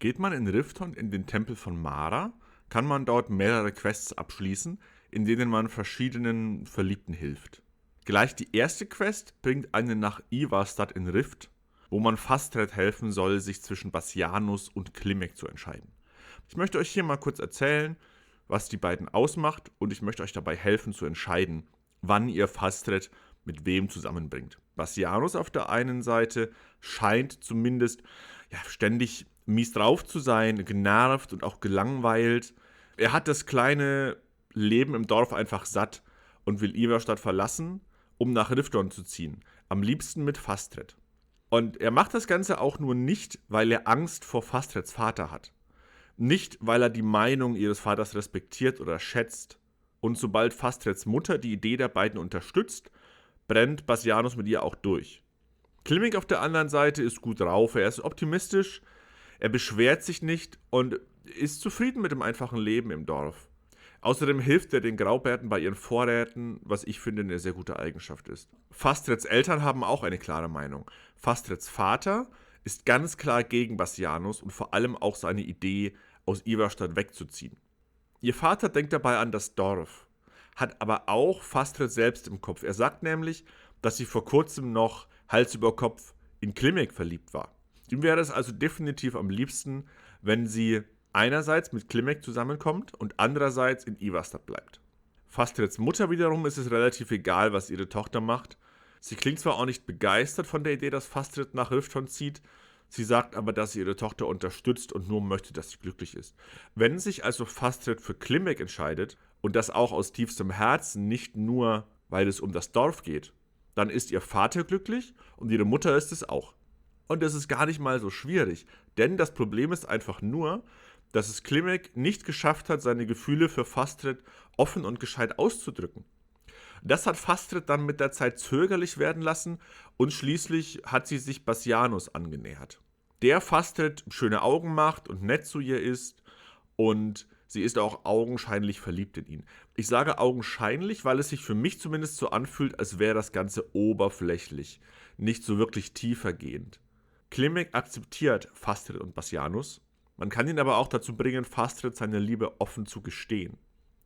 Geht man in Riften in den Tempel von Mara, kann man dort mehrere Quests abschließen, in denen man verschiedenen Verliebten hilft. Gleich die erste Quest bringt einen nach Ivarstadt in Rift, wo man Fastred helfen soll, sich zwischen Bassianus und Klimek zu entscheiden. Ich möchte euch hier mal kurz erzählen, was die beiden ausmacht, und ich möchte euch dabei helfen zu entscheiden, wann ihr Fastred mit wem zusammenbringt. Bassianus auf der einen Seite scheint zumindest ständig mies drauf zu sein, genervt und auch gelangweilt. Er hat das kleine Leben im Dorf einfach satt und will Ivarstadt verlassen, um nach Riften zu ziehen. Am liebsten mit Fastred. Und er macht das Ganze auch nur nicht, weil er Angst vor Fastreds Vater hat. Nicht, weil er die Meinung ihres Vaters respektiert oder schätzt. Und sobald Fastreds Mutter die Idee der beiden unterstützt, brennt Bassianus mit ihr auch durch. Klimek auf der anderen Seite ist gut drauf, er ist optimistisch, er beschwert sich nicht und ist zufrieden mit dem einfachen Leben im Dorf. Außerdem hilft er den Graubärten bei ihren Vorräten, was ich finde eine sehr gute Eigenschaft ist. Fastreds Eltern haben auch eine klare Meinung. Fastreds Vater ist ganz klar gegen Bassianus und vor allem auch seine Idee, aus Ivarstadt wegzuziehen. Ihr Vater denkt dabei an das Dorf, hat aber auch Fastred selbst im Kopf. Er sagt nämlich, dass sie vor kurzem noch Hals über Kopf in Klimek verliebt war. Ihm wäre es also definitiv am liebsten, wenn sie einerseits mit Klimek zusammenkommt und andererseits in Ivarstadt bleibt. Fastreds Mutter wiederum ist es relativ egal, was ihre Tochter macht. Sie klingt zwar auch nicht begeistert von der Idee, dass Fastred nach Riften zieht, sie sagt aber, dass sie ihre Tochter unterstützt und nur möchte, dass sie glücklich ist. Wenn sich also Fastred für Klimek entscheidet, und das auch aus tiefstem Herzen, nicht nur, weil es um das Dorf geht, dann ist ihr Vater glücklich und ihre Mutter ist es auch. Und das ist gar nicht mal so schwierig, denn das Problem ist einfach nur, dass es Klimek nicht geschafft hat, seine Gefühle für Fastred offen und gescheit auszudrücken. Das hat Fastred dann mit der Zeit zögerlich werden lassen und schließlich hat sie sich Bassianus angenähert. Der Fastred schöne Augen macht und nett zu ihr ist und sie ist auch augenscheinlich verliebt in ihn. Ich sage augenscheinlich, weil es sich für mich zumindest so anfühlt, als wäre das Ganze oberflächlich, nicht so wirklich tiefergehend. Klimek akzeptiert Fastred und Bassianus, man kann ihn aber auch dazu bringen, Fastred seine Liebe offen zu gestehen.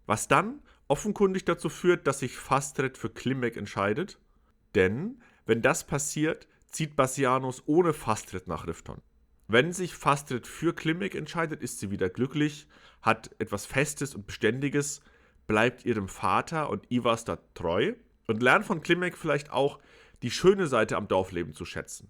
Was dann offenkundig dazu führt, dass sich Fastred für Klimek entscheidet, denn wenn das passiert, zieht Bassianus ohne Fastred nach Riften. Wenn sich Fastred für Klimek entscheidet, ist sie wieder glücklich, hat etwas Festes und Beständiges, bleibt ihrem Vater und Ivarstadt treu und lernt von Klimek vielleicht auch die schöne Seite am Dorfleben zu schätzen.